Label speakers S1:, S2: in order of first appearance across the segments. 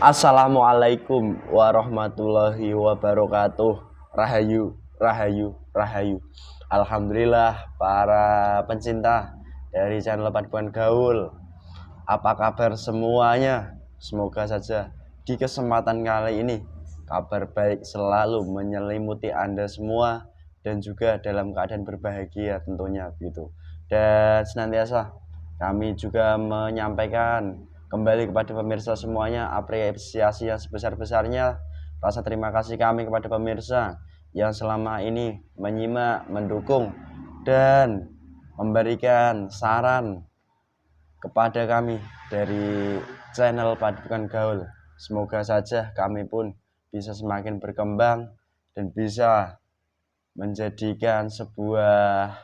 S1: Assalamualaikum warahmatullahi wabarakatuh. Rahayu, rahayu, rahayu. Alhamdulillah para pencinta dari channel Paduan Gaul. Apa kabar semuanya? Semoga saja di kesempatan kali ini kabar baik selalu menyelimuti Anda semua dan juga dalam keadaan berbahagia tentunya gitu. Dan senantiasa kami juga menyampaikan kembali kepada pemirsa semuanya apresiasi yang sebesar-besarnya, rasa terima kasih kami kepada pemirsa yang selama ini menyimak, mendukung dan memberikan saran kepada kami dari channel Paduan Gaul. Semoga saja kami pun bisa semakin berkembang dan bisa menjadikan sebuah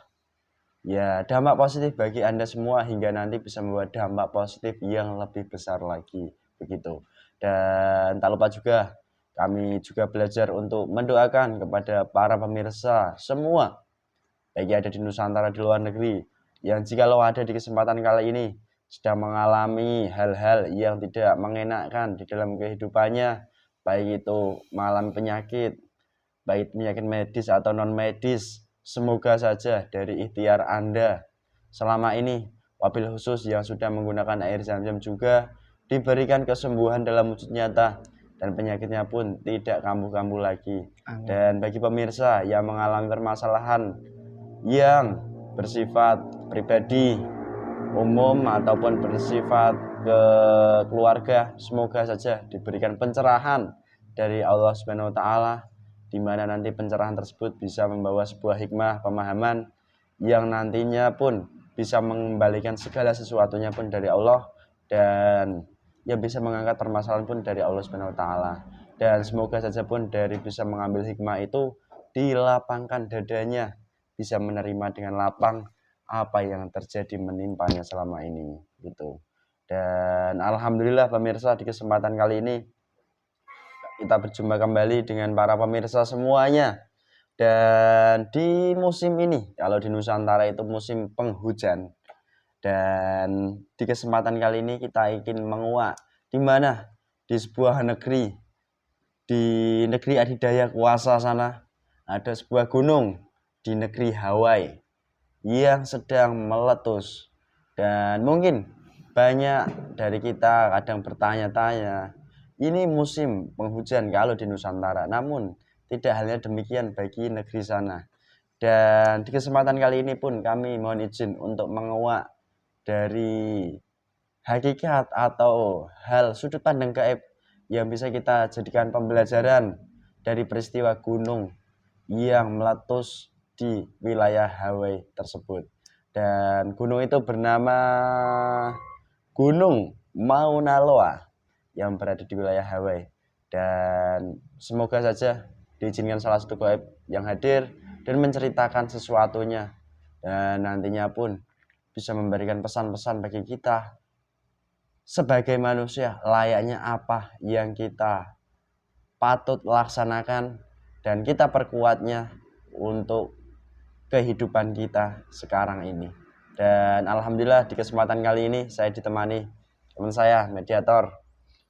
S1: dampak positif bagi Anda semua hingga nanti bisa membuat dampak positif yang lebih besar lagi begitu. Dan tak lupa juga kami juga belajar untuk mendoakan kepada para pemirsa semua baik ada di Nusantara di luar negeri yang jikalau ada di kesempatan kali ini sedang mengalami hal-hal yang tidak mengenakan di dalam kehidupannya, baik itu mengalami penyakit, baik penyakit medis atau non medis. Semoga saja dari ikhtiar Anda selama ini, wabil khusus yang sudah menggunakan air zam-zam juga diberikan kesembuhan dalam wujud nyata dan penyakitnya pun tidak kambuh-kambuh lagi. Amin. Dan bagi pemirsa yang mengalami permasalahan yang bersifat pribadi, umum ataupun bersifat ke keluarga, semoga saja diberikan pencerahan dari Allah Subhanahu wa taala, di mana nanti pencerahan tersebut bisa membawa sebuah hikmah pemahaman yang nantinya pun bisa mengembalikan segala sesuatunya pun dari Allah, dan yang bisa mengangkat permasalahan pun dari Allah Subhanahu wa taala. Dan semoga saja pun dari bisa mengambil hikmah itu dilapangkan dadanya, bisa menerima dengan lapang apa yang terjadi menimpanya selama ini gitu. Dan alhamdulillah pemirsa, di kesempatan kali ini kita berjumpa kembali dengan para pemirsa semuanya. Dan di musim ini, kalau di Nusantara itu musim penghujan. Dan di kesempatan kali ini kita ingin menguak di mana di sebuah negeri, di negeri adidaya kuasa sana, ada sebuah gunung di negeri Hawaii yang sedang meletus. Dan mungkin banyak dari kita kadang bertanya-tanya, ini musim penghujan kalau di Nusantara, namun tidak halnya demikian bagi negeri sana. Dan di kesempatan kali ini pun kami mohon izin untuk menguak dari hakikat atau hal sudut pandang gaib yang bisa kita jadikan pembelajaran dari peristiwa gunung yang meletus di wilayah Hawaii tersebut. Dan gunung itu bernama Gunung Mauna Loa yang berada di wilayah Hawaii. Dan semoga saja diizinkan salah satu gaib yang hadir dan menceritakan sesuatunya, dan nantinya pun bisa memberikan pesan-pesan bagi kita sebagai manusia, layaknya apa yang kita patut laksanakan dan kita perkuatnya untuk kehidupan kita sekarang ini. Dan alhamdulillah di kesempatan kali ini saya ditemani teman saya, mediator,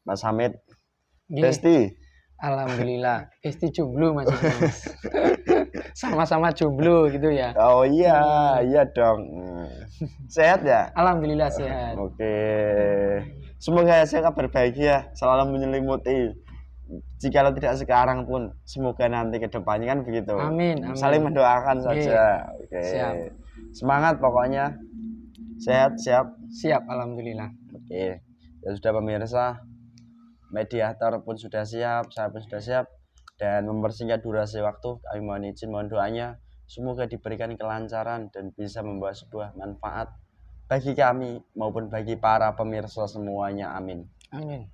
S1: Mas Hamid. Besti.
S2: Alhamdulillah, Besti jomblo Mas. Sama-sama jomblo gitu ya.
S1: Oh iya, iya dong. Sehat ya?
S2: Alhamdulillah sehat.
S1: Oke. Semoga saya kabar bahagia selalu menyelimuti. Jika tidak sekarang pun, semoga nanti ke depannya kan begitu.
S2: Amin, amin.
S1: Saling mendoakan saja. Oke.
S2: Siap.
S1: Semangat pokoknya. Sehat, siap.
S2: Siap, alhamdulillah.
S1: Oke. Ya sudah pemirsa, mediator pun sudah siap, saya pun sudah siap. Dan mempersingkat durasi waktu, kami mohon izin, mohon doanya, semoga diberikan kelancaran dan bisa membawa sebuah manfaat bagi kami maupun bagi para pemirsa semuanya. Amin.
S2: Amin.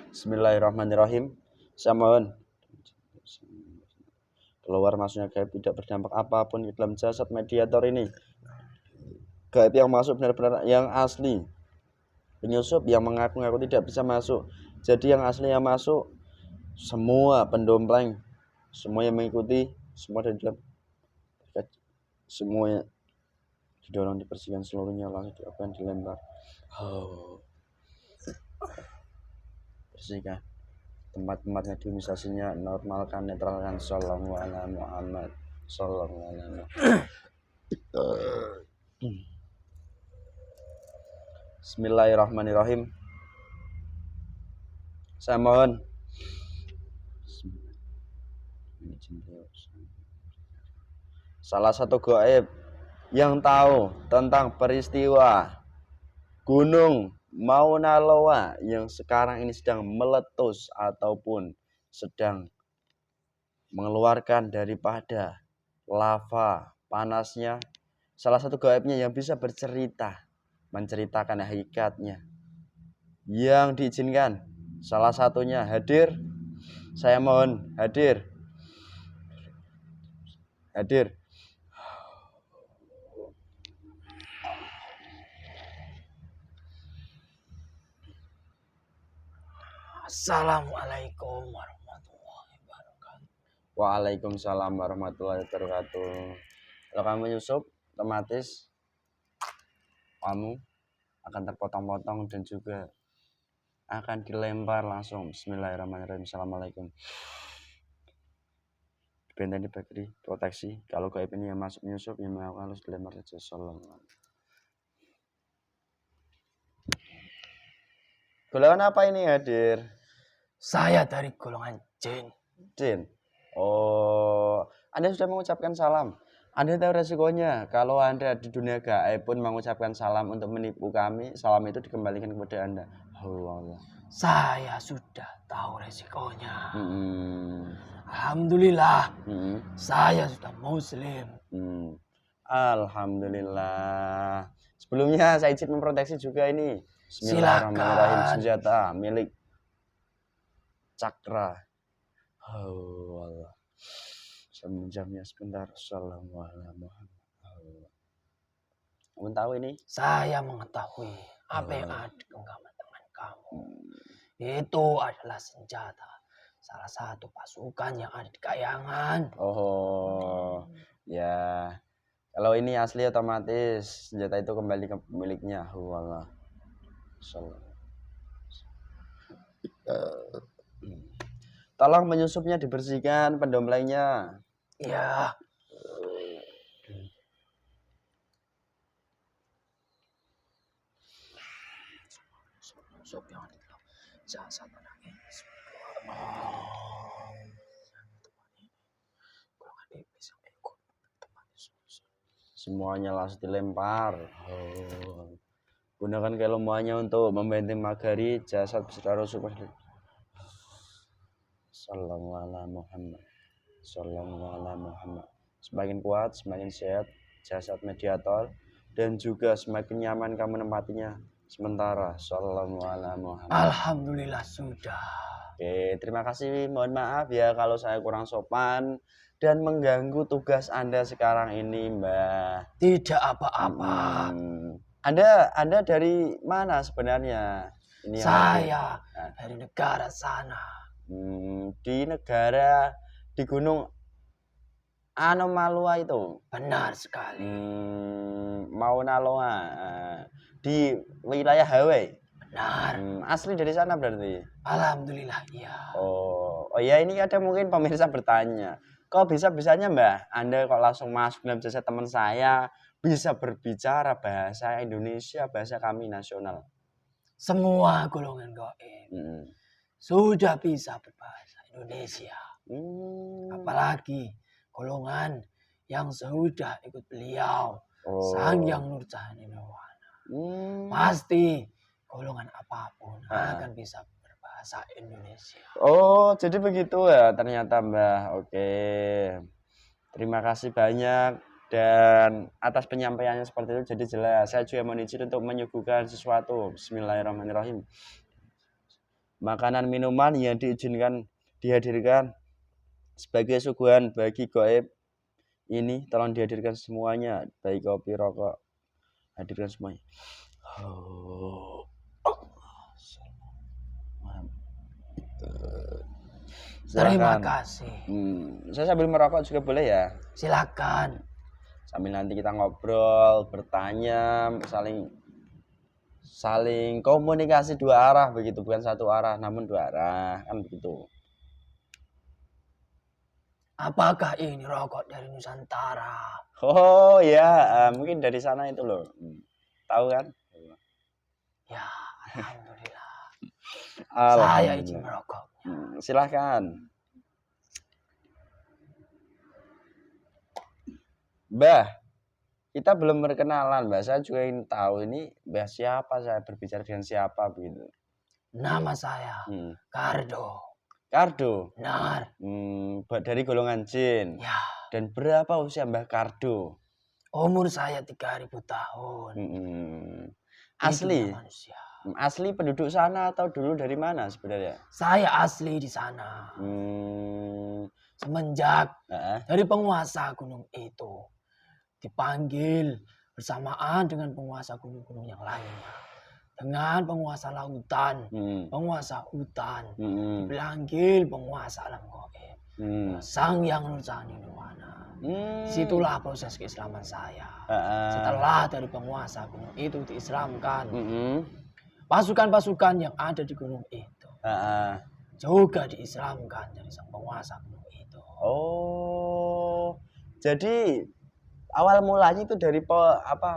S1: Bismillahirrahmanirrahim. Saya mohon keluar masuknya gaib tidak berdampak apapun di dalam jasad mediator ini. Gaib yang masuk benar-benar yang asli. Penyusup yang mengaku-ngaku tidak bisa masuk. Jadi yang asli yang masuk, semua pendompleng, semua yang mengikuti, semua dari dalam, semuanya didorong, dibersihkan seluruhnya, langsung diapakan, dilempar. Bersihkan tempat-tempatnya, diimunisasinya, normalkan, netralkan. Shallallahu ala Muhammad, shallallahu ala Muhammad. Bismillahirrahmanirrahim. Saya mohon salah satu gaib yang tahu tentang peristiwa Gunung Mauna Loa yang sekarang ini sedang meletus ataupun sedang mengeluarkan daripada lava panasnya, salah satu gaibnya yang bisa bercerita, menceritakan hakikatnya, yang diizinkan salah satunya hadir. Saya mohon hadir.
S2: Assalamualaikum warahmatullahi wabarakatuh.
S1: Waalaikumsalam warahmatullahi wabarakatuh. Kalau kamu Yusuf, otomatis kamu akan terpotong-potong dan juga akan dilempar langsung. Bismillahirrahmanirrahim. Assalamualaikum. Benteng dibagi proteksi. Kalau gaib ini yang masuk Yusuf, yang melakukan harus dilempar saja. Sallallahu. Golongan apa ini hadir?
S2: Saya dari golongan jin.
S1: Jin. Oh, Anda sudah mengucapkan salam. Anda tahu resikonya kalau Anda di dunia gaib pun mengucapkan salam untuk menipu kami, salam itu dikembalikan kepada Anda. Allah.
S2: Saya sudah tahu resikonya. Alhamdulillah. Saya sudah muslim.
S1: Alhamdulillah. Sebelumnya saya izin memproteksi juga ini. Bismillahirrahmanirrahim. Senjata milik Cakra. Allah. Saya meminjamnya sebentar. Assalamualaikum. Kamu tahu ini?
S2: Saya mengetahui apa yang ada di genggaman tangan kamu. Itu adalah senjata salah satu pasukan yang ada di Kayangan.
S1: Oh, ya. Kalau ini asli otomatis senjata itu kembali ke pemiliknya. Allah. Tolong penyusupnya dibersihkan, pendomplengnya.
S2: Ya. Sup yang ada di dalam jasad anak ini.
S1: Semuanya langsung dilempar. Gunakan kelemahannya untuk membentengi magari jasad beserta Rasul. Sallallahu alaihi Muhammad. Sallallahu alaihi Muhammad. Semakin kuat, semakin sehat jasad mediator dan juga semakin nyaman kamu menempatinya sementara. Sallallahu alaihi Muhammad.
S2: Alhamdulillah sudah.
S1: Oke, terima kasih. Mohon maaf ya kalau saya kurang sopan dan mengganggu tugas Anda sekarang ini, Mbak.
S2: Tidak apa-apa.
S1: Anda dari mana sebenarnya? Ini
S2: saya dari negara sana.
S1: Di negara di Gunung Anomalua itu.
S2: Benar sekali.
S1: Mauna Loa di wilayah Hawaii.
S2: Benar.
S1: Asli dari sana berarti.
S2: Alhamdulillah iya.
S1: Oh ya, ini ada mungkin pemirsa bertanya, kok bisa-bisanya Mbak Anda kok langsung masuk dalam jasa teman saya, bisa berbicara bahasa Indonesia, bahasa kami nasional.
S2: Semua golongan gaib sudah bisa berbahasa Indonesia. Apalagi golongan yang sudah ikut beliau, Sang Hyang Nurjati Nirwana. Pasti golongan apapun akan bisa berbahasa Indonesia.
S1: Oh, jadi begitu ya ternyata Mbak. Oke. Terima kasih banyak dan atas penyampaiannya seperti itu jadi jelas. Saya juga mohon izin untuk menyuguhkan sesuatu. Bismillahirrahmanirrahim. Makanan minuman yang diizinkan dihadirkan sebagai suguhan bagi gaib ini tolong dihadirkan semuanya, baik kopi, rokok, hadirkan semuanya.
S2: Terima kasih.
S1: Saya sambil merokok juga boleh ya?
S2: Silakan.
S1: Sambil nanti kita ngobrol, bertanya, saling komunikasi dua arah begitu, bukan satu arah namun dua arah kan begitu.
S2: Apakah ini rokok dari Nusantara?
S1: Oh ya, mungkin dari sana itu loh. Tahu kan?
S2: Ya, alhamdulillah. Saya
S1: Alhamdulillah.
S2: izin merokoknya.
S1: Silahkan. Mbah, kita belum berkenalan, Mbah. Saya juga ingin tahu ini Mbah siapa, saya berbicara dengan siapa begitu.
S2: Nama saya Kardo.
S1: Kardo.
S2: Benar.
S1: Dari golongan jin.
S2: Ya.
S1: Dan berapa usia Mbah Kardo?
S2: Umur saya 3.000 tahun.
S1: Asli?
S2: Manusia.
S1: Asli penduduk sana atau dulu dari mana sebenarnya?
S2: Saya asli di sana. Semenjak dari penguasa gunung itu dipanggil bersamaan dengan penguasa gunung-gunung yang lainnya. Dengan penguasa lautan, penguasa hutan, dipanggil penguasa alam gaib, Sang Yang Nurjani Nirwana. Disitulah proses keislaman saya. Setelah dari penguasa gunung itu diislamkan, pasukan-pasukan yang ada di gunung itu juga diislamkan dari sang penguasa gunung itu.
S1: Oh, jadi awal mulanya itu dari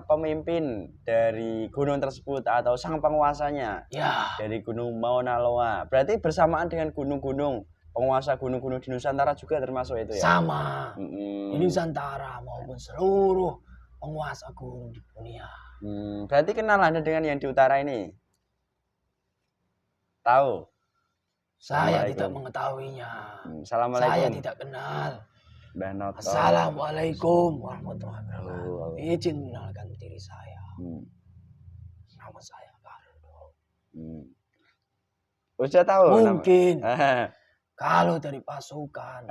S1: pemimpin dari gunung tersebut atau sang penguasanya?
S2: Ya.
S1: Dari Gunung Mauna Loa. Berarti bersamaan dengan gunung-gunung, penguasa gunung-gunung di Nusantara juga termasuk itu ya?
S2: Sama. Di Nusantara maupun seluruh penguasa gunung di dunia.
S1: Berarti kenal Anda dengan yang di utara ini? Tahu?
S2: Saya tidak mengetahuinya.
S1: Assalamualaikum.
S2: Saya tidak kenal.
S1: Mbah Noto.
S2: Assalamualaikum warahmatullahi wabarakatuh. Izin mengenalkan diri saya. Nama saya Kardo.
S1: Sudah tahu?
S2: Mungkin kalau dari pasukan,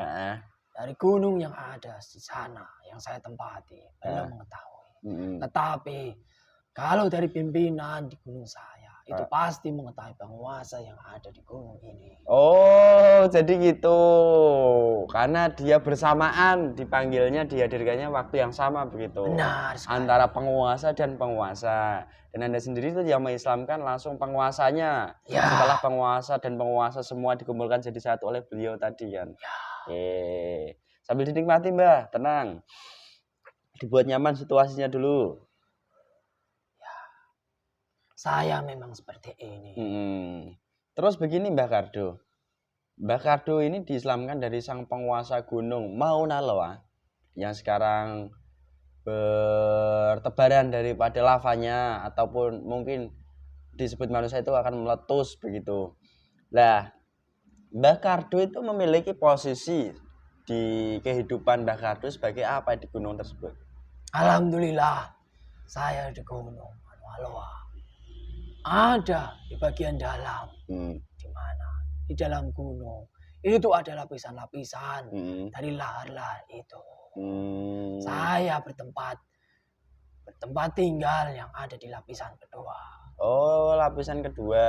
S2: dari gunung yang ada di sana yang saya tempati, belum mengetahui. Tetapi kalau dari pimpinan di gunung saya, itu pasti mengetahui penguasa yang ada di gunung ini.
S1: Oh, jadi gitu. Karena dia bersamaan dipanggilnya, dihadirkannya waktu yang sama begitu.
S2: Benar sekali.
S1: Antara penguasa dan penguasa. Dan Anda sendiri itu yang mengislamkan langsung penguasanya.
S2: Ya.
S1: Setelah penguasa dan penguasa semua dikumpulkan jadi satu oleh beliau tadi kan.
S2: Ya.
S1: Sambil dinikmati Mbah, tenang. Dibuat nyaman situasinya dulu.
S2: Saya memang seperti ini.
S1: Terus begini Mbah Kardo. Mbah Kardo ini diislamkan dari sang penguasa gunung Mauna Loa yang sekarang bertebaran daripada lavanya ataupun mungkin disebut manusia itu akan meletus begitu. Nah, Mbah Kardo itu memiliki posisi di kehidupan Mbah Kardo sebagai apa di gunung tersebut?
S2: Alhamdulillah, saya di gunung Mauna Loa. Ada di bagian dalam, di mana di dalam gunung itu ada lapisan-lapisan dari lahar-lahar itu. Saya bertempat tinggal yang ada di lapisan kedua.
S1: Oh, lapisan kedua.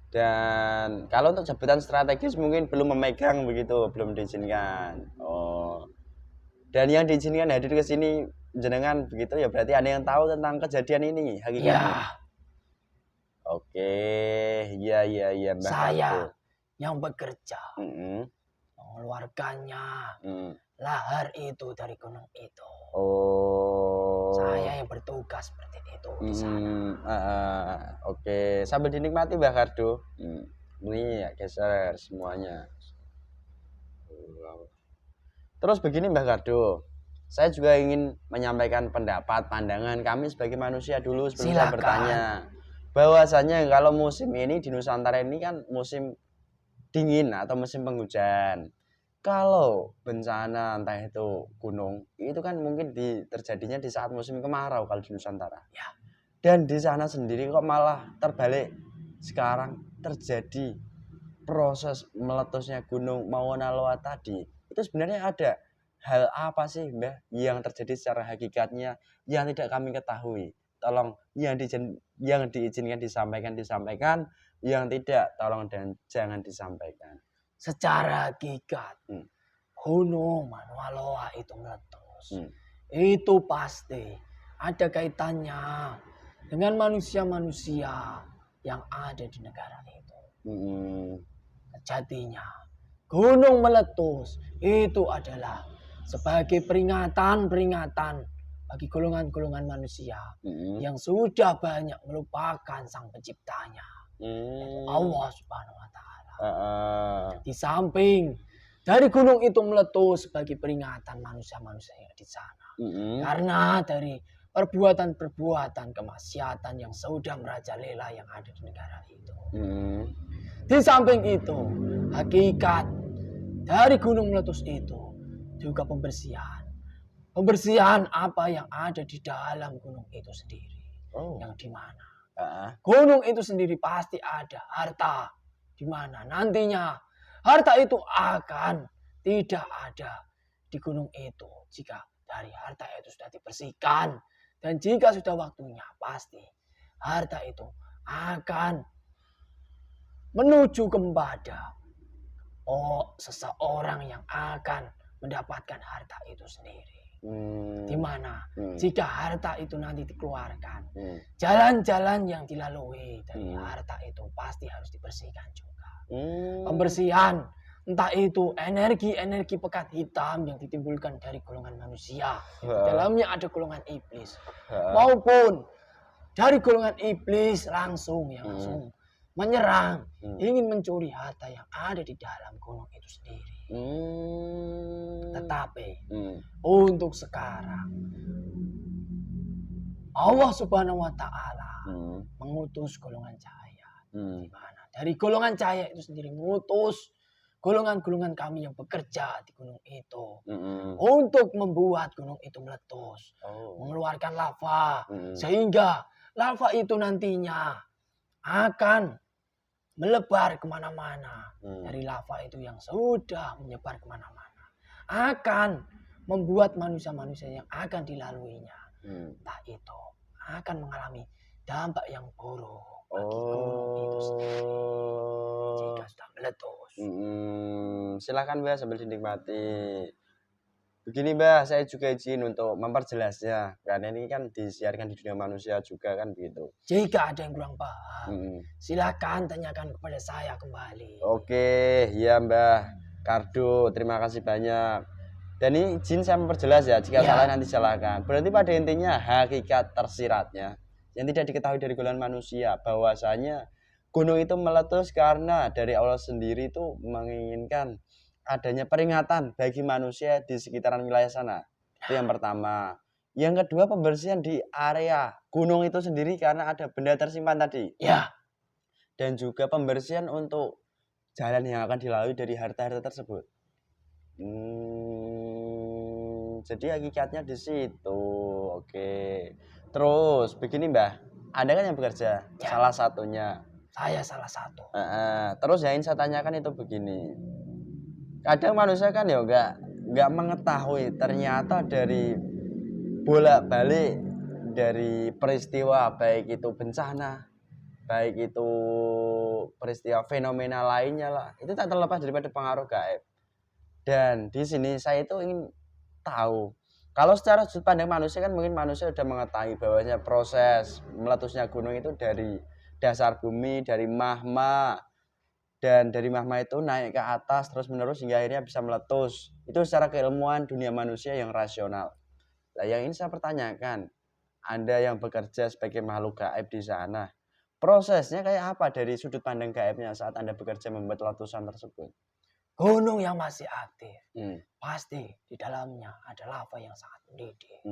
S1: Dan kalau untuk jabatan strategis mungkin belum memegang begitu, belum diizinkan. Oh. Dan yang diizinkan hadir ke sini jenengan begitu ya, berarti ada yang tahu tentang kejadian ini hakikatnya.
S2: Ya.
S1: Oke, iya Mbak.
S2: Saya yang bekerja mengeluarkannya lahar itu dari gunung itu.
S1: Oh.
S2: Saya yang bertugas seperti itu di sana.
S1: Oke, sambil dinikmati Mbak Kardo. Ini ya geser semuanya. Terus begini Mbak Kardo, saya juga ingin menyampaikan pendapat, pandangan kami sebagai manusia dulu sebelum saya bertanya. Bahwasanya kalau musim ini di Nusantara ini kan musim dingin atau musim penghujan. Kalau bencana entah itu gunung, itu kan mungkin terjadinya di saat musim kemarau kalau di Nusantara.
S2: Ya.
S1: Dan di sana sendiri kok malah terbalik. Sekarang terjadi proses meletusnya gunung Mauna Loa tadi. Itu sebenarnya ada hal apa sih Mbah yang terjadi secara hakikatnya yang tidak kami ketahui? Tolong yang diizinkan disampaikan, yang tidak tolong dan jangan disampaikan.
S2: Secara hakikat gunung Mauna Loa itu meletus. itu pasti ada kaitannya dengan manusia-manusia yang ada di negara itu. Sejatinya, gunung meletus itu adalah sebagai peringatan bagi golongan-golongan manusia yang sudah banyak melupakan sang penciptanya, yaitu Allah Subhanahu wa Ta'ala. Di samping dari gunung itu meletus sebagai peringatan manusia-manusia yang di sana, karena dari perbuatan-perbuatan kemaksiatan yang sudah merajalela yang ada di negara itu. Di samping itu, hakikat dari gunung meletus itu juga pembersihan. Pembersihan apa yang ada di dalam gunung itu sendiri. Yang di mana gunung itu sendiri pasti ada harta. Di mana nantinya harta itu akan tidak ada di gunung itu jika dari harta itu sudah dibersihkan. Dan jika sudah waktunya, pasti harta itu akan menuju kepada seseorang yang akan mendapatkan harta itu sendiri. Di mana jika harta itu nanti dikeluarkan, jalan-jalan yang dilalui dari harta itu pasti harus dibersihkan juga. Pembersihan, entah itu energi-energi pekat hitam yang ditimbulkan dari golongan manusia, di dalamnya ada golongan iblis, maupun dari golongan iblis langsung menyerang, ingin mencuri harta yang ada di dalam gunung itu sendiri. Tetapi untuk sekarang Allah Subhanahu wa Ta'ala mengutus golongan cahaya, di mana dari golongan cahaya itu sendiri mengutus golongan-golongan kami yang bekerja di gunung itu untuk membuat gunung itu meletus, mengeluarkan lava, sehingga lava itu nantinya akan melebar kemana-mana. Dari lava itu yang sudah menyebar kemana-mana akan membuat manusia-manusia yang akan dilaluinya, entah itu akan mengalami dampak yang buruk bagi gunung itu sendiri jika sudah meletus.
S1: Silakan Mbah sambil dinikmati. Begini Mbah, saya juga izin untuk memperjelasnya, karena ini kan disiarkan di dunia manusia juga kan begitu.
S2: Jika ada yang kurang paham, silakan tanyakan kepada saya kembali.
S1: Oke, ya Mbah Kardo, terima kasih banyak. Dan ini izin saya memperjelas ya, jika salah nanti silakan. Berarti pada intinya hakikat tersiratnya yang tidak diketahui dari golongan manusia, bahwasanya gunung itu meletus karena dari Allah sendiri itu menginginkan adanya peringatan bagi manusia di sekitaran wilayah sana. Itu yang pertama. Yang kedua, pembersihan di area gunung itu sendiri karena ada benda tersimpan tadi. Dan juga pembersihan untuk jalan yang akan dilalui dari harta-harta tersebut. Jadi hakikatnya di situ. Oke. Terus begini Mbah, Anda kan yang bekerja, salah satunya.
S2: Saya salah satu.
S1: Terus yang ingin saya tanyakan itu begini. Kadang manusia kan ya nggak mengetahui ternyata dari bolak-balik dari peristiwa, baik itu bencana, baik itu peristiwa fenomena lainnya lah, itu tak terlepas daripada pengaruh gaib. Dan di sini saya itu ingin tahu, kalau secara sudut pandang manusia kan mungkin manusia sudah mengetahui bahwasanya proses meletusnya gunung itu dari dasar bumi, dari magma, dan dari magma itu naik ke atas terus menerus hingga akhirnya bisa meletus. Itu secara keilmuan dunia manusia yang rasional. Nah, yang ini saya pertanyakan, Anda yang bekerja sebagai makhluk gaib di sana, prosesnya kayak apa dari sudut pandang gaibnya saat Anda bekerja membuat letusan tersebut?
S2: Gunung yang masih aktif, pasti di dalamnya ada lava yang sangat mendidih.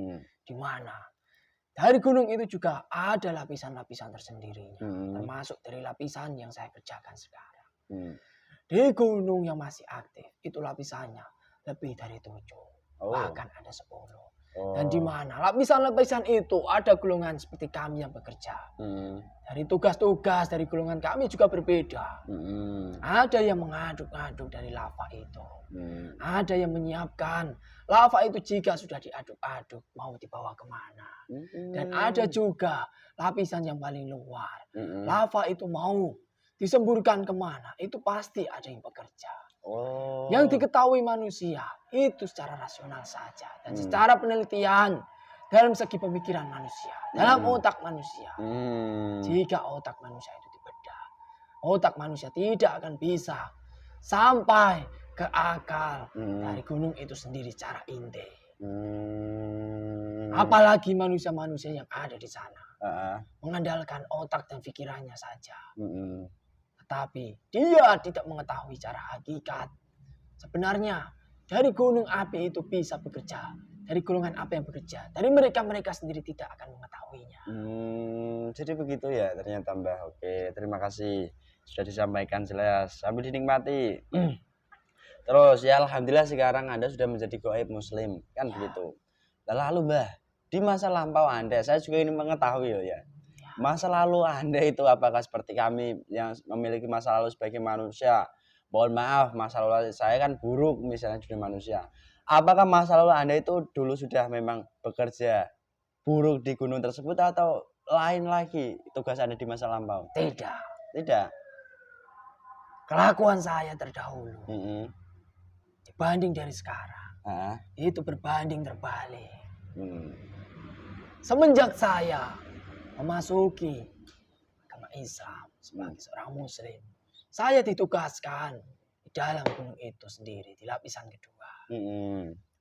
S2: Di mana dari gunung itu juga ada lapisan-lapisan tersendirinya, termasuk dari lapisan yang saya kerjakan sekarang. Di gunung yang masih aktif itu lapisannya lebih dari 7, bahkan ada 10. Dan di mana lapisan-lapisan itu ada golongan seperti kami yang bekerja. Dari tugas-tugas dari golongan kami juga berbeda. Ada yang mengaduk-aduk dari lava itu. Ada yang menyiapkan lava itu jika sudah diaduk-aduk mau dibawa kemana. Dan ada juga lapisan yang paling luar. Lava itu mau disemburkan kemana, itu pasti ada yang bekerja.
S1: Oh.
S2: Yang diketahui manusia itu secara rasional saja dan secara penelitian dalam segi pemikiran manusia, dalam otak manusia. Jika otak manusia itu dibedah, otak manusia tidak akan bisa sampai ke akal dari gunung itu sendiri secara inti. Apalagi manusia-manusia yang ada di sana mengandalkan otak dan pikirannya saja. Tetapi dia tidak mengetahui secara hakikat. Sebenarnya dari gunung api itu bisa bekerja. Dari golongan api yang bekerja. Dari mereka sendiri tidak akan mengetahuinya.
S1: Jadi begitu ya ternyata Mbah. Oke, terima kasih. Sudah disampaikan jelas. Sambil dinikmati. Terus ya alhamdulillah sekarang Anda sudah menjadi gaib muslim. Kan begitu. Lalu Mbah, di masa lampau Anda, saya juga ingin mengetahui ya. Masa lalu Anda itu apakah seperti kami yang memiliki masa lalu sebagai manusia? Mohon maaf, masa lalu saya kan buruk misalnya jadi manusia. Apakah masa lalu Anda itu dulu sudah memang bekerja buruk di gunung tersebut atau lain lagi tugas Anda di masa lampau?
S2: Tidak. Kelakuan saya terdahulu dibanding dari sekarang itu berbanding terbalik. Semenjak saya memasuki agama Islam sebagai seorang muslim, saya ditugaskan di dalam gunung itu sendiri di lapisan kedua.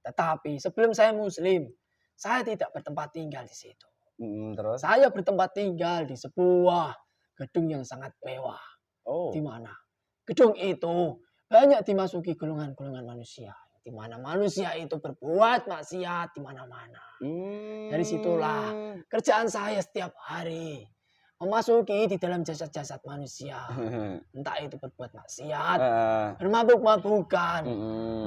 S2: Tetapi sebelum saya muslim, saya tidak bertempat tinggal di situ.
S1: Terus?
S2: Saya bertempat tinggal di sebuah gedung yang sangat mewah. Di mana gedung itu banyak dimasuki golongan-golongan manusia. Di mana manusia itu berbuat maksiat di mana-mana. Dari situlah kerjaan saya setiap hari. Memasuki di dalam jasad-jasad manusia. Entah itu berbuat maksiat, bermabuk-mabukan,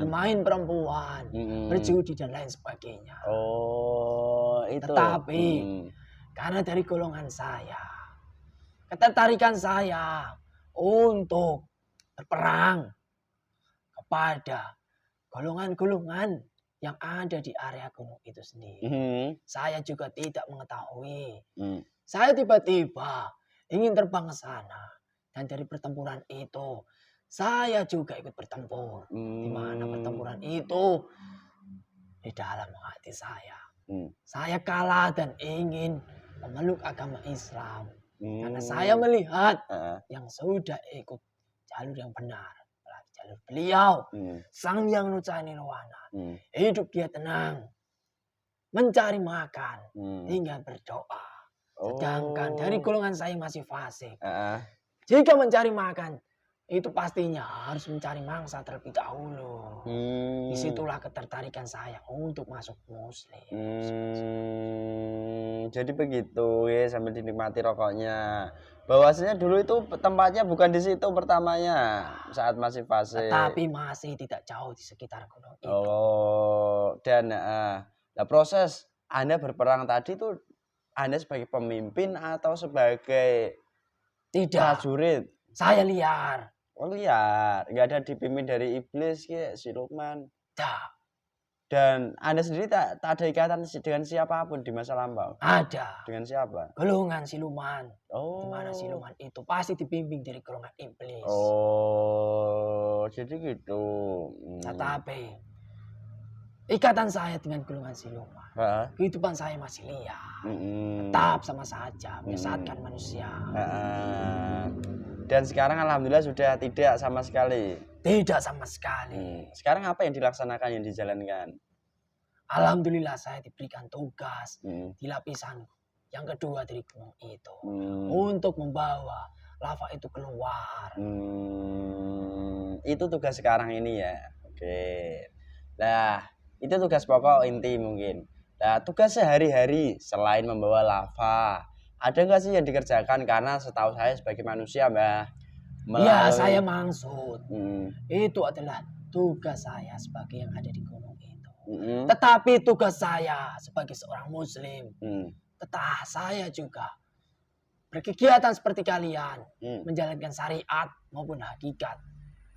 S2: bermain perempuan, berjudi dan lain sebagainya.
S1: Itu.
S2: Tetapi karena dari golongan saya, ketertarikan saya untuk berperang kepada golongan-golongan yang ada di area gunung itu sendiri. Saya juga tidak mengetahui. Saya tiba-tiba ingin terbang ke sana. Dan dari pertempuran itu, saya juga ikut bertempur. Di mana pertempuran itu di dalam hati saya. Saya kalah dan ingin memeluk agama Islam. Karena saya melihat yang sudah ikut jalur yang benar. Jalur beliau, Sang Hyang Nucani Rowana. Hidup dia tenang. Mencari makan. Tinggal berdoa. Sedangkan dari golongan saya masih fasik. Jika mencari makan, itu pastinya harus mencari mangsa terlebih dahulu. Disitulah ketertarikan saya untuk masuk muslim.
S1: Jadi begitu ya, sambil dinikmati rokoknya. Bahwasanya dulu itu tempatnya bukan di situ pertamanya saat masih fasik.
S2: Tetapi masih tidak jauh di sekitar gunung itu.
S1: Dan proses Anda berperang tadi itu Anda sebagai pemimpin atau sebagai prajurit?
S2: Saya liar.
S1: Liar, nggak ada dipimpin dari iblis kayak si Lukman. Dan Anda sendiri tak ada ikatan dengan siapapun di masa lampau?
S2: Ada.
S1: Dengan siapa?
S2: Golongan siluman. Di mana siluman itu pasti dibimbing dari golongan iblis.
S1: Jadi gitu.
S2: Tetapi ikatan saya dengan golongan siluman, kehidupan saya masih liar. Tetap sama saja menyesatkan manusia.
S1: Dan sekarang alhamdulillah sudah tidak sama sekali.
S2: Tidak sama sekali.
S1: Sekarang apa yang dilaksanakan, yang dijalankan?
S2: Alhamdulillah saya diberikan tugas di lapisan yang kedua dari gunung itu untuk membawa lava itu keluar.
S1: Itu tugas sekarang ini ya. Oke. Nah, itu tugas pokok inti mungkin. Nah, tugas sehari-hari selain membawa lava, ada nggak sih yang dikerjakan? Karena setahu saya sebagai manusia, Mbah.
S2: Ya, saya maksud. Itu adalah tugas saya sebagai yang ada di gunung itu. Tetapi tugas saya sebagai seorang muslim, tetap saya juga berkegiatan seperti kalian, menjalankan syariat maupun hakikat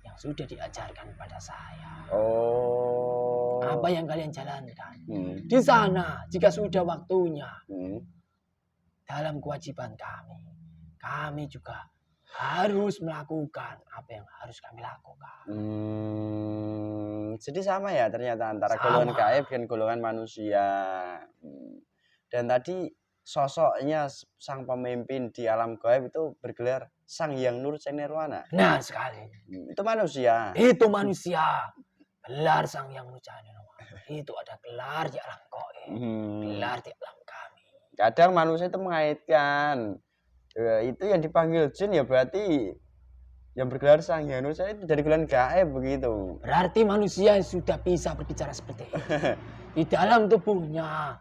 S2: yang sudah diajarkan kepada saya. Apa yang kalian jalankan di sana, jika sudah waktunya, dalam kewajiban kami juga harus melakukan apa yang harus kami lakukan.
S1: Jadi sama ya ternyata antara
S2: Sama.
S1: golongan gaib dan golongan manusia. Dan tadi sosoknya sang pemimpin di alam gaib itu bergelar Sang Hyang Nurjati Nirwana.
S2: Benar sekali.
S1: Itu manusia.
S2: Itu manusia. Gelar Sang Hyang Nurjati Nirwana. Itu ada gelar di alam gaib. Gelar di alam kami.
S1: Kadang manusia itu mengaitkan itu yang dipanggil jin ya berarti yang bergelar Sang Hyang Nurjati itu dari golongan gaib begitu.
S2: Berarti manusia sudah bisa berbicara seperti itu. Di dalam tubuhnya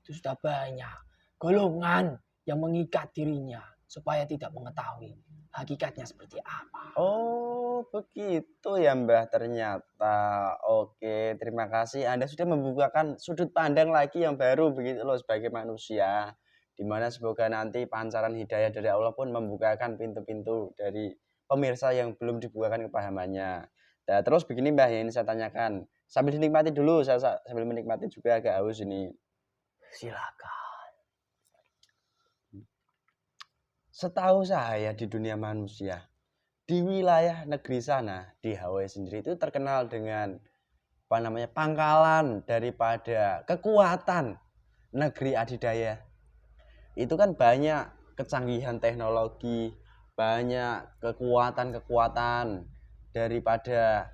S2: itu sudah banyak golongan yang mengikat dirinya supaya tidak mengetahui hakikatnya seperti apa.
S1: Oh, begitu ya Mbah ternyata. Oke, terima kasih Anda sudah membukakan sudut pandang lagi yang baru begitu loh sebagai manusia. Dimana semoga nanti pancaran hidayah dari Allah pun membukakan pintu-pintu dari pemirsa yang belum dibukakan kepahamannya. Nah, terus begini Mbah yang ini saya tanyakan. Sambil dinikmati dulu, saya sambil menikmati juga agak haus ini.
S2: Silakan.
S1: Setahu saya di dunia manusia, di wilayah negeri sana, di Hawaii sendiri itu terkenal dengan pangkalan daripada kekuatan negeri adidaya. Itu kan banyak kecanggihan teknologi, banyak kekuatan-kekuatan daripada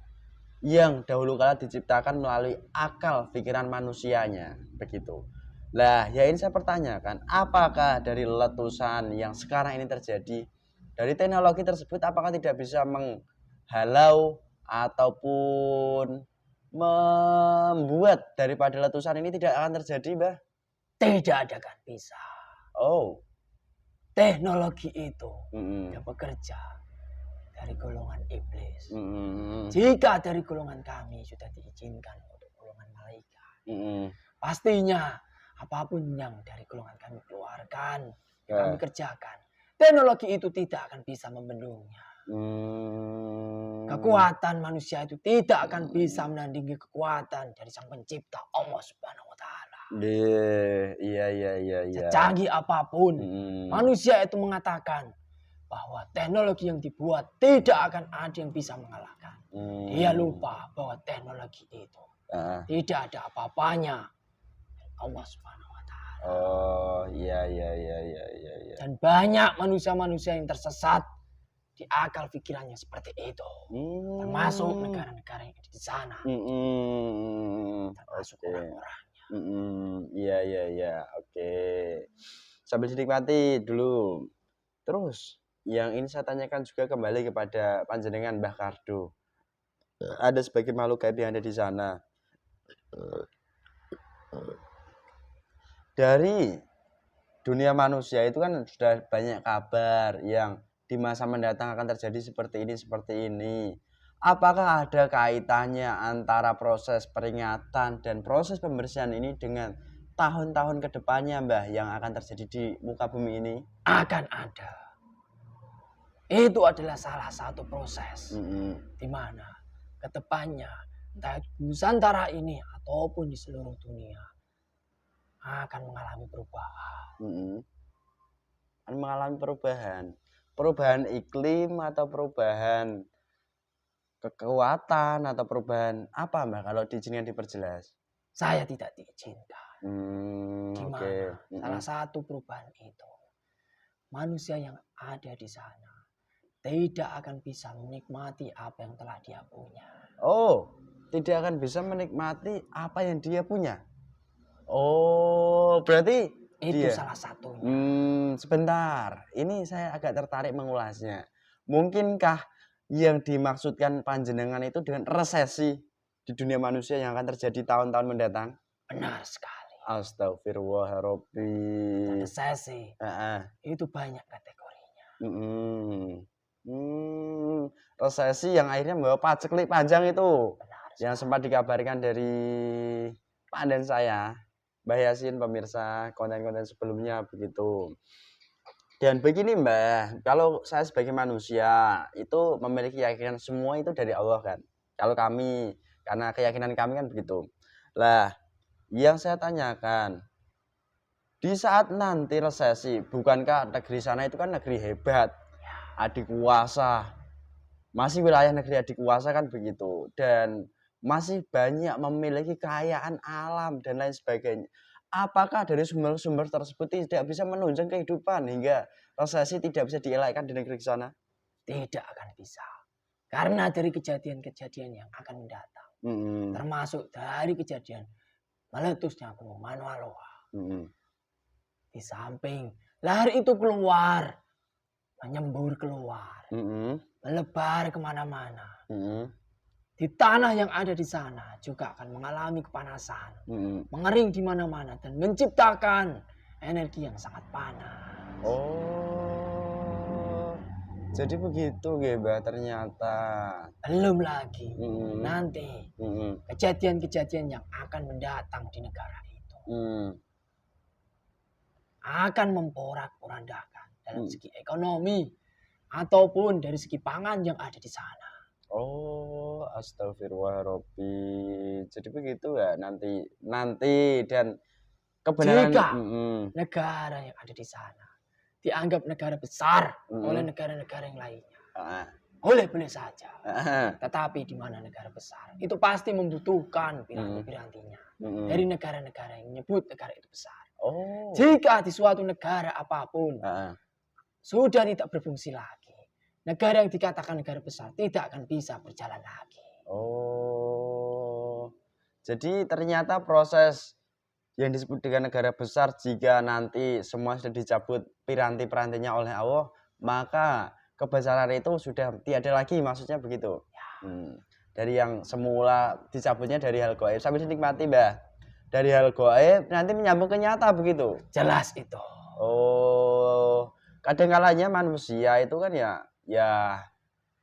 S1: yang dahulu kala diciptakan melalui akal pikiran manusianya, begitu. Lah, ya ini saya pertanyakan, apakah dari letusan yang sekarang ini terjadi, dari teknologi tersebut apakah tidak bisa menghalau ataupun membuat daripada letusan ini tidak akan terjadi, Mbah?
S2: Tidak akan bisa.
S1: Oh.
S2: Teknologi itu yang bekerja dari golongan iblis. Jika dari golongan kami sudah diizinkan untuk golongan malaikat, pastinya apapun yang dari golongan kami keluarkan, kami kerjakan, teknologi itu tidak akan bisa membendungnya. Kekuatan manusia itu tidak akan bisa menandingi kekuatan dari Sang Pencipta Allah Subhanahu wa Ta'ala.
S1: Iya.
S2: Secanggih apapun, manusia itu mengatakan bahwa teknologi yang dibuat tidak akan ada yang bisa mengalahkan. Dia lupa bahwa teknologi itu tidak ada apa-apanya Allah Subhanahu wa Ta'ala.
S1: Oh, iya.
S2: Dan banyak manusia-manusia yang tersesat di akal pikirannya seperti itu. Termasuk negara-negara yang ada di sana. Termasuk orang-orangnya.
S1: Iya. Oke. Sambil dinikmati dulu. Terus, yang ini saya tanyakan juga kembali kepada panjenengan Mbah Kardo. Ada sebagai makhluk gaib yang ada di sana. Dari dunia manusia itu kan sudah banyak kabar yang di masa mendatang akan terjadi seperti ini. Apakah ada kaitannya antara proses peringatan dan proses pembersihan ini dengan tahun-tahun ke depannya, Mbah, yang akan terjadi di muka bumi ini?
S2: Akan ada. Itu adalah salah satu proses di mana ke depannya, entah di Nusantara ini ataupun di seluruh dunia, akan mengalami perubahan.
S1: Akan mengalami perubahan. Perubahan iklim atau perubahan kekuatan atau perubahan apa, Mbak, kalau diizinkan diperjelas?
S2: Saya tidak diizinkan. Di mana salah satu perubahan itu, manusia yang ada di sana tidak akan bisa menikmati apa yang telah dia punya.
S1: Oh, tidak akan bisa menikmati apa yang dia punya. Oh, berarti
S2: itu salah satunya.
S1: Sebentar, ini saya agak tertarik mengulasnya. Mungkinkah yang dimaksudkan panjenengan itu dengan resesi di dunia manusia yang akan terjadi tahun-tahun mendatang?
S2: Benar sekali.
S1: Astagfirullahaladzim.
S2: Resesi itu banyak kategorinya.
S1: Resesi yang akhirnya membawa paceklik panjang itu.
S2: Benar,
S1: yang sempat dikabarkan dari pandan saya, Mbah Yasin, pemirsa konten-konten sebelumnya begitu. Dan begini, Mbah, kalau saya sebagai manusia itu memiliki keyakinan semua itu dari Allah kan. Kalau kami, karena keyakinan kami kan begitu. Lah, yang saya tanyakan, di saat nanti resesi, bukankah negeri sana itu kan negeri hebat? adikuasa, masih wilayah negeri adikuasa kan begitu, dan masih banyak memiliki kekayaan alam dan lain sebagainya. Apakah dari sumber-sumber tersebut tidak bisa menunjang kehidupan hingga resesi tidak bisa dielakkan di negeri sana?
S2: Tidak akan bisa. Karena dari kejadian-kejadian yang akan mendatang. Termasuk dari kejadian meletusnya Gunung Mauna Loa. Di samping lahar itu keluar, menyembur keluar, melebar kemana-mana. Di tanah yang ada di sana juga akan mengalami kepanasan, mengering di mana-mana dan menciptakan energi yang sangat panas.
S1: Oh, jadi begitu Mbah ternyata.
S2: Belum lagi nanti kejadian-kejadian yang akan mendatang di negara itu akan memporak-porandakan dalam segi ekonomi ataupun dari segi pangan yang ada di sana.
S1: Oh, astagfirullahaladzim. Jadi begitu ya nanti dan kebenaran
S2: jika negara yang ada di sana dianggap negara besar oleh negara-negara yang lainnya. Boleh saja. Tetapi di mana negara besar itu pasti membutuhkan piranti-pirantinya dari negara-negara yang menyebut negara itu besar. Jika di suatu negara apapun sudah tidak berfungsi lagi, negara yang dikatakan negara besar tidak akan bisa berjalan lagi.
S1: Jadi ternyata proses yang disebut dengan negara besar, jika nanti semua sudah dicabut piranti-pirantinya oleh Allah, maka kebesaran itu sudah tiada lagi, maksudnya begitu. Dari yang semula dicabutnya dari hal gaib sambil dinikmati Mbah. Dari hal gaib nanti menyambung ke nyata begitu.
S2: Jelas itu.
S1: Kadang-kalanya manusia itu kan ya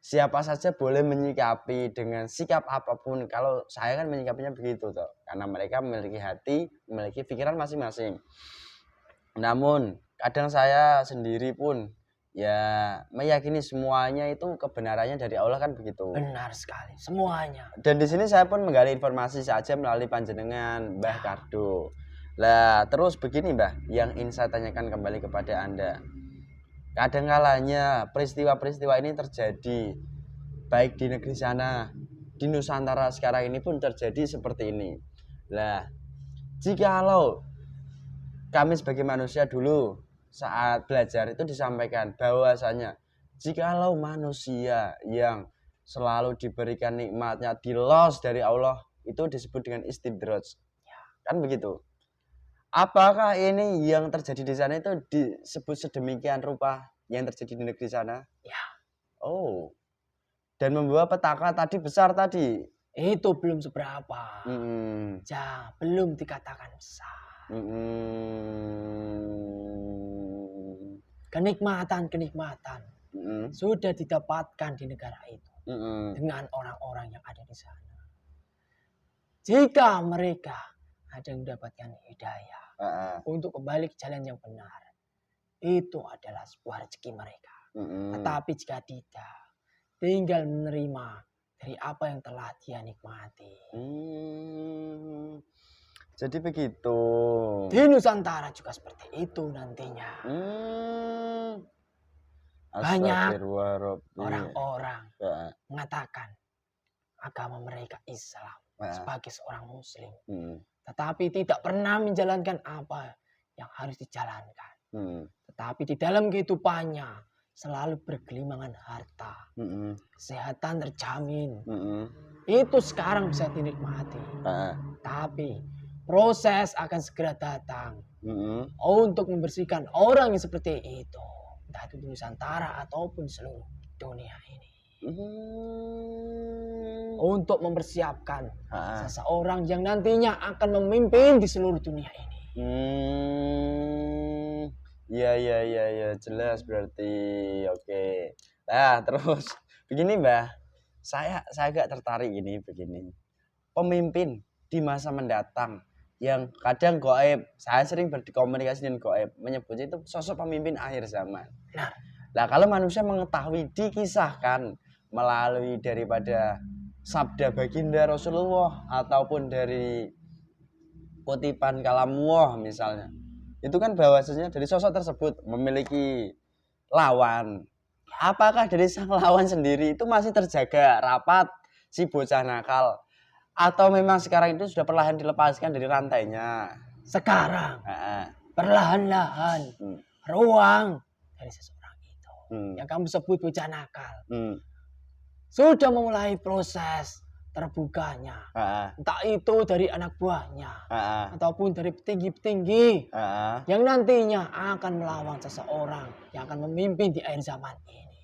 S1: siapa saja boleh menyikapi dengan sikap apapun. Kalau saya kan menyikapinya begitu toh, karena mereka memiliki hati, memiliki pikiran masing-masing. Namun kadang saya sendiri pun ya meyakini semuanya itu kebenarannya dari Allah kan begitu.
S2: Benar sekali, semuanya.
S1: Dan di sini saya pun menggali informasi saja melalui panjenengan Mbah Kardo. Lah terus begini Mbah, yang ingin saya tanyakan kembali kepada Anda. Kadang-kalanya peristiwa-peristiwa ini terjadi baik di negeri sana, di Nusantara sekarang ini pun terjadi seperti ini. Lah, jikalau kami sebagai manusia dulu saat belajar itu disampaikan bahwasanya jikalau manusia yang selalu diberikan nikmatnya dilos dari Allah itu disebut dengan istidraj. Kan begitu. Apakah ini yang terjadi di sana itu disebut sedemikian rupa yang terjadi di negeri sana?
S2: Ya.
S1: Dan membawa petaka tadi besar tadi.
S2: Itu belum seberapa. Ya, belum dikatakan besar. Kenikmatan sudah didapatkan di negara itu dengan orang-orang yang ada di sana. Jika mereka ada yang mendapatkan hidayah untuk kembali ke jalan yang benar, itu adalah sebuah rezeki mereka. Tetapi jika tidak, tinggal menerima dari apa yang telah dia nikmati.
S1: Jadi begitu.
S2: Di Nusantara juga seperti itu nantinya. Banyak orang-orang mengatakan agama mereka Islam sebagai seorang Muslim, tetapi tidak pernah menjalankan apa yang harus dijalankan. Tetapi di dalam kehidupannya selalu bergelimangan harta, kesehatan terjamin. Itu sekarang bisa dinikmati. Tapi proses akan segera datang untuk membersihkan orang yang seperti itu, entah itu di Nusantara ataupun seluruh dunia ini. Untuk mempersiapkan seseorang yang nantinya akan memimpin di seluruh dunia ini.
S1: Iya, jelas berarti. Oke. Nah, terus begini Mbah, saya agak tertarik ini begini. Pemimpin di masa mendatang yang kadang gaib, saya sering berkomunikasi dengan gaib, menyebutnya itu sosok pemimpin akhir zaman. Nah, kalau manusia mengetahui, dikisahkan melalui daripada sabda baginda Rasulullah ataupun dari kutipan kalamullah misalnya, itu kan bahwasanya dari sosok tersebut memiliki lawan, apakah dari sang lawan sendiri itu masih terjaga rapat si bocah nakal? Atau memang sekarang itu sudah perlahan dilepaskan dari rantainya?
S2: Sekarang, perlahan-lahan, ruang dari seseorang itu, yang kamu sebut bocah nakal, sudah memulai proses terbukanya, entah itu dari anak buahnya, ataupun dari petinggi-petinggi, yang nantinya akan melawan seseorang yang akan memimpin di akhir zaman ini.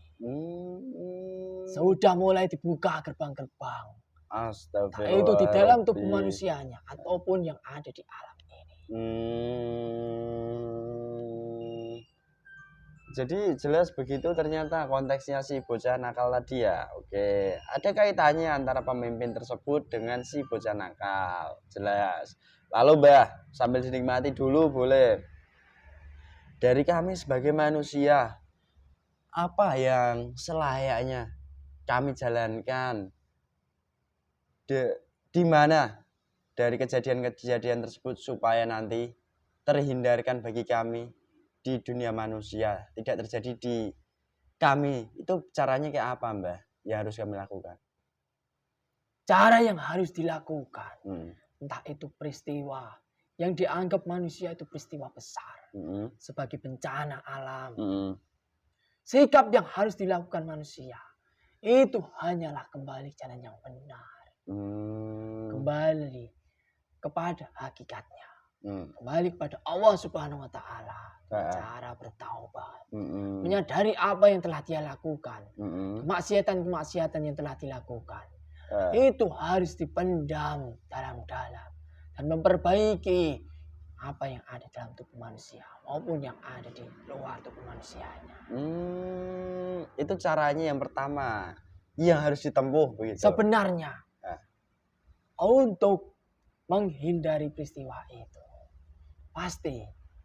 S2: Sudah mulai dibuka gerbang-gerbang. Entah itu di dalam tubuh manusianya, ataupun yang ada di alam ini.
S1: Jadi jelas begitu ternyata konteksnya si bocah nakal tadi ya. Oke, ada kaitannya antara pemimpin tersebut dengan si bocah nakal. Jelas. Lalu Mbah, sambil dinikmati dulu boleh. Dari kami sebagai manusia, apa yang selayaknya kami jalankan? Di mana dari kejadian-kejadian tersebut supaya nanti terhindarkan bagi kami di dunia manusia, tidak terjadi di kami. Itu caranya kayak apa Mbah yang harus kami lakukan?
S2: Cara yang harus dilakukan, entah itu peristiwa yang dianggap manusia itu peristiwa besar, sebagai bencana alam, sikap yang harus dilakukan manusia itu hanyalah kembali jalan yang benar, kembali kepada hakikatnya, kembali kepada Allah Subhanahu Wa Taala, cara bertaubat, menyadari apa yang telah dia lakukan, kemaksiatan-kemaksiatan yang telah dilakukan, itu harus dipendam dalam-dalam dan memperbaiki apa yang ada dalam tubuh manusia maupun yang ada di luar tubuh manusianya.
S1: Itu caranya yang pertama yang harus ditempuh begitu.
S2: Sebenarnya untuk menghindari peristiwa itu, pasti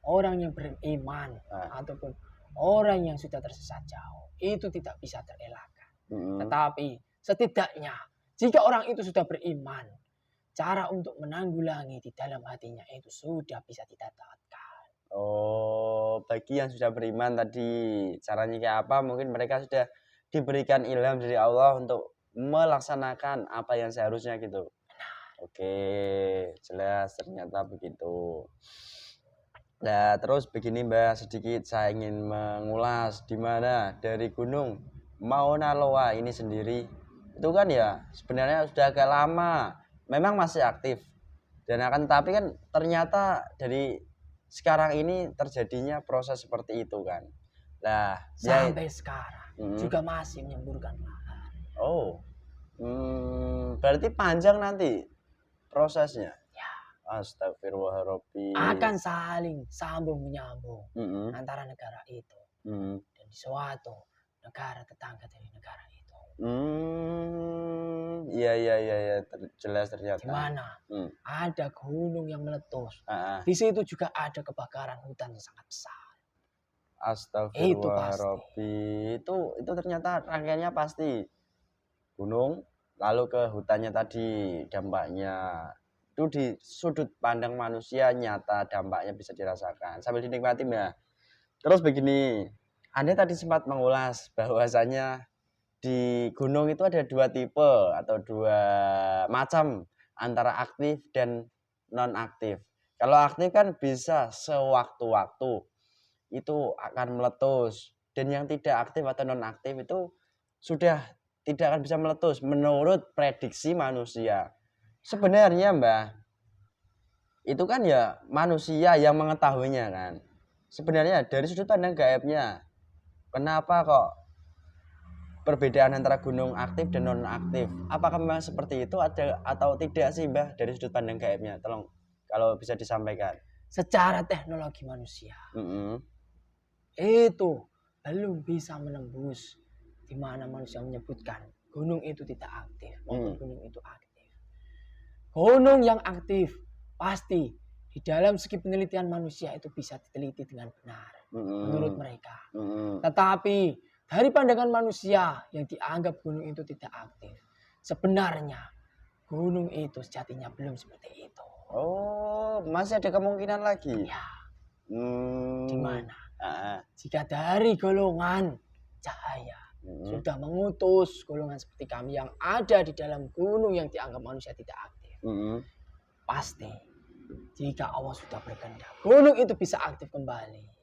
S2: orang yang beriman ataupun orang yang sudah tersesat jauh itu tidak bisa terelakkan. Tetapi setidaknya jika orang itu sudah beriman, cara untuk menanggulangi di dalam hatinya itu sudah bisa didapatkan.
S1: Oh, bagi yang sudah beriman tadi caranya kayak apa? Mungkin mereka sudah diberikan ilham dari Allah untuk melaksanakan apa yang seharusnya gitu. Oke, jelas ternyata begitu. Nah, terus begini Mbak, sedikit saya ingin mengulas di mana dari Gunung Mauna Loa ini sendiri itu kan ya sebenarnya sudah agak lama, memang masih aktif dan akan tapi kan ternyata dari sekarang ini terjadinya proses seperti itu kan. Nah,
S2: sampai sekarang juga masih menyemburkan lahan.
S1: Oh, berarti panjang nanti prosesnya.
S2: Ya.
S1: Astagfirullahaladzim.
S2: Akan saling sambung menyambung antara negara itu dan di suatu negara tetangga dari negara itu.
S1: Iya, jelas ternyata.
S2: Di mana ada gunung yang meletus. Di situ juga ada kebakaran hutan yang sangat besar.
S1: Astagfirullahaladzim. Itu ternyata rangkaiannya pasti gunung, lalu ke hutannya tadi dampaknya. Itu di sudut pandang manusia nyata dampaknya bisa dirasakan sambil dinikmati Mbak. Terus begini, Anda tadi sempat mengulas bahwasanya di gunung itu ada dua tipe atau dua macam antara aktif dan non aktif. Kalau aktif kan bisa sewaktu-waktu itu akan meletus, dan yang tidak aktif atau non aktif itu sudah tidak akan bisa meletus menurut prediksi manusia. Sebenarnya Mbah, itu kan ya manusia yang mengetahuinya kan. Sebenarnya dari sudut pandang gaibnya, kenapa kok perbedaan antara gunung aktif dan non aktif? Apakah memang seperti itu ada atau tidak sih Mbah dari sudut pandang gaibnya? Tolong kalau bisa disampaikan.
S2: Secara teknologi manusia, itu belum bisa menembus di mana manusia menyebutkan gunung itu tidak aktif maupun gunung itu aktif. Gunung yang aktif pasti di dalam segi penelitian manusia itu bisa diteliti dengan benar menurut mereka. Tetapi dari pandangan manusia yang dianggap gunung itu tidak aktif, sebenarnya gunung itu sejatinya belum seperti itu.
S1: Oh, masih ada kemungkinan lagi?
S2: Ya. Di mana? Jika dari golongan cahaya sudah mengutus golongan seperti kami yang ada di dalam gunung yang dianggap manusia tidak aktif. Pasti jika Allah sudah berkehendak, gunung itu bisa aktif kembali.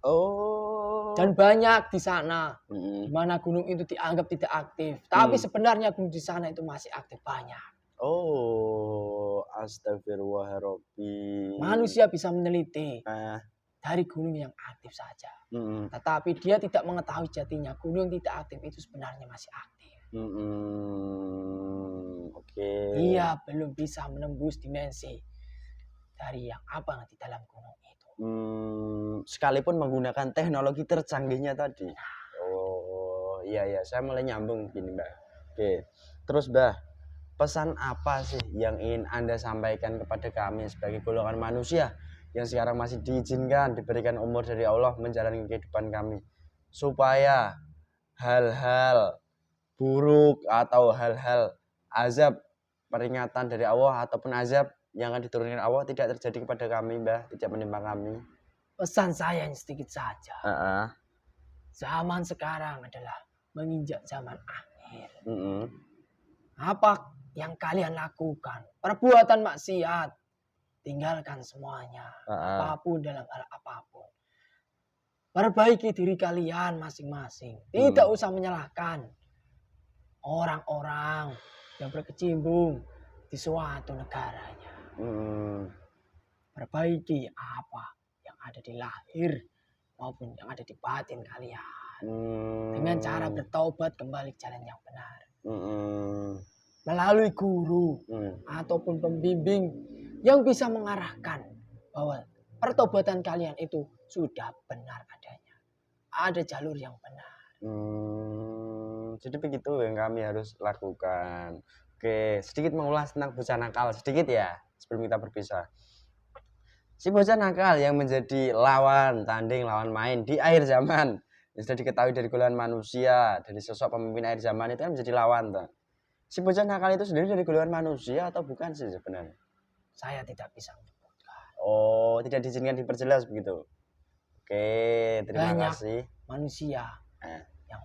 S1: Oh.
S2: Dan banyak di sana, di mana gunung itu dianggap tidak aktif, tapi sebenarnya gunung di sana itu masih aktif banyak.
S1: Oh, astagfirullahaladzim.
S2: Manusia bisa meneliti dari gunung yang aktif saja, tetapi dia tidak mengetahui jatinya gunung yang tidak aktif itu sebenarnya masih aktif.
S1: Oke.
S2: Dia belum bisa menembus dimensi dari yang abang di dalam gunung itu.
S1: Sekalipun menggunakan teknologi tercanggihnya tadi. Oh, iya, saya mulai nyambung gini, Mbak. Oke, terus Mbak, pesan apa sih yang ingin Anda sampaikan kepada kami sebagai golongan manusia yang sekarang masih diizinkan, diberikan umur dari Allah menjalani kehidupan kami, supaya hal-hal buruk atau hal-hal azab, peringatan dari Allah ataupun azab yang akan diturunkan Allah tidak terjadi kepada kami, Mbah, tidak menimpa kami.
S2: Pesan saya yang sedikit saja. Zaman sekarang adalah menginjak zaman akhir. Apa yang kalian lakukan? Perbuatan maksiat, tinggalkan semuanya. Apapun dalam hal apapun. Perbaiki diri kalian masing-masing. Tidak usah menyalahkan orang-orang yang berkecimpung di suatu negaranya. Perbaiki apa yang ada di lahir maupun yang ada di batin kalian. Dengan cara bertaubat kembali ke jalan yang benar. Melalui guru ataupun pembimbing yang bisa mengarahkan bahwa pertobatan kalian itu sudah benar adanya. Ada jalur yang benar.
S1: Jadi begitu yang kami harus lakukan. Oke, sedikit mengulas tentang bocah nakal sedikit ya sebelum kita berpisah. Si bocah nakal yang menjadi lawan tanding, lawan main di akhir zaman yang sudah diketahui dari golongan manusia, dari sosok pemimpin akhir zaman itu kan menjadi lawan tuh. Si bocah nakal itu sendiri dari golongan manusia atau bukan sih sebenarnya?
S2: Saya tidak bisa menyebutkan.
S1: Oh, tidak diizinkan diperjelas begitu. Oke, terima kasih.
S2: Manusia yang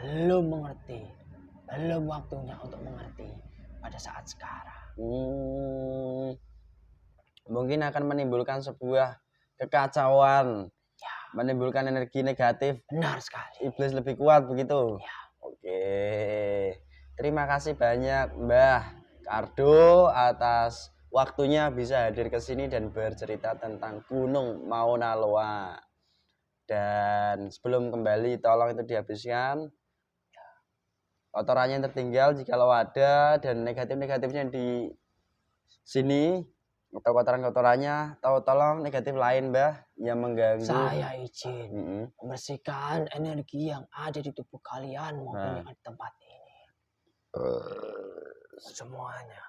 S2: belum mengerti, belum waktunya untuk mengerti pada saat sekarang.
S1: Mungkin akan menimbulkan sebuah kekacauan, menimbulkan energi negatif.
S2: Benar sekali.
S1: Iblis lebih kuat begitu.
S2: Ya.
S1: Oke, terima kasih banyak Mbah Kardo atas waktunya bisa hadir ke sini dan bercerita tentang Gunung Mauna Loa. Dan sebelum kembali tolong itu dihabiskan kotorannya yang tertinggal jikalau ada dan negatif-negatifnya di sini atau kotoran-kotorannya atau tolong negatif lain Mbah yang mengganggu.
S2: Saya izin membersihkan energi yang ada di tubuh kalian maupun yang ada di tempat ini. Semuanya.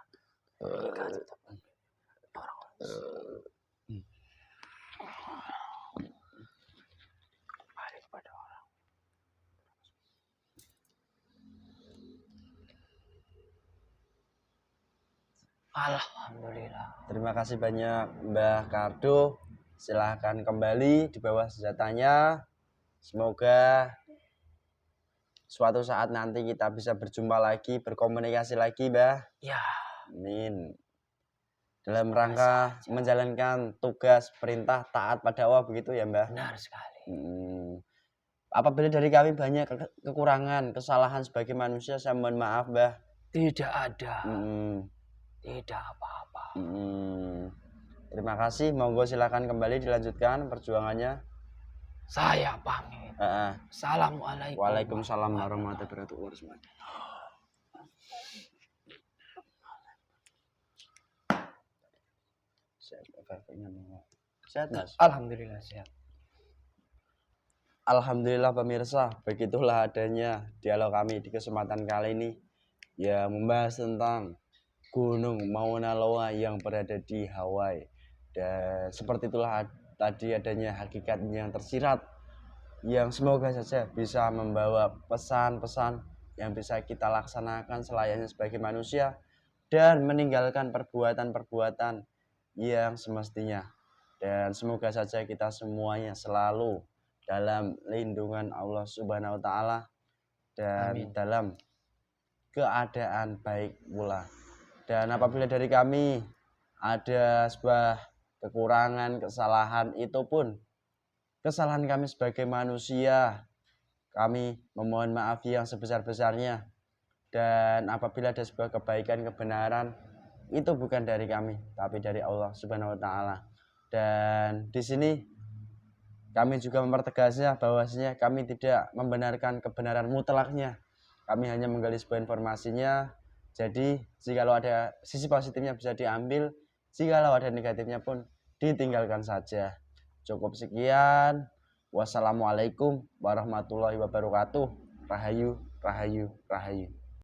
S2: Alhamdulillah.
S1: Terima kasih banyak Mbah Kardo. Silahkan kembali di bawah senjatanya. Semoga suatu saat nanti kita bisa berjumpa lagi, berkomunikasi lagi, Mbah.
S2: Ya.
S1: Amin. Dalam rangka menjalankan tugas perintah taat pada Allah begitu ya, Mbah?
S2: Benar sekali.
S1: Apabila dari kami banyak kekurangan, kesalahan sebagai manusia, saya mohon maaf, Mbah.
S2: Tidak ada. Tidak apa-apa.
S1: Terima kasih. Monggo silakan kembali dilanjutkan perjuangannya.
S2: Saya pamit. Assalamualaikum.
S1: Waalaikumsalam warahmatullahi wabarakatuh. Sehat, Mas?
S2: Alhamdulillah sehat.
S1: Alhamdulillah pemirsa, begitulah adanya dialog kami di kesempatan kali ini yang membahas tentang Gunung Mauna Loa yang berada di Hawaii. Dan seperti itulah tadi adanya hakikat yang tersirat yang semoga saja bisa membawa pesan-pesan yang bisa kita laksanakan selayaknya sebagai manusia dan meninggalkan perbuatan-perbuatan yang semestinya. Dan semoga saja kita semuanya selalu dalam lindungan Allah Subhanahu wa taala dan
S2: Amin.
S1: dalam keadaan baik pula. Dan apabila dari kami ada sebuah kekurangan, kesalahan, itu pun kesalahan kami sebagai manusia. Kami memohon maaf yang sebesar-besarnya. Dan apabila ada sebuah kebaikan, kebenaran, itu bukan dari kami, tapi dari Allah Subhanahu wa taala. Dan di sini kami juga mempertegasnya bahwasanya kami tidak membenarkan kebenaran mutlaknya. Kami hanya menggali sebuah informasinya. Jadi, jikalau ada sisi positifnya bisa diambil, jikalau ada negatifnya pun ditinggalkan saja. Cukup sekian. Wassalamualaikum warahmatullahi wabarakatuh. Rahayu, rahayu, rahayu.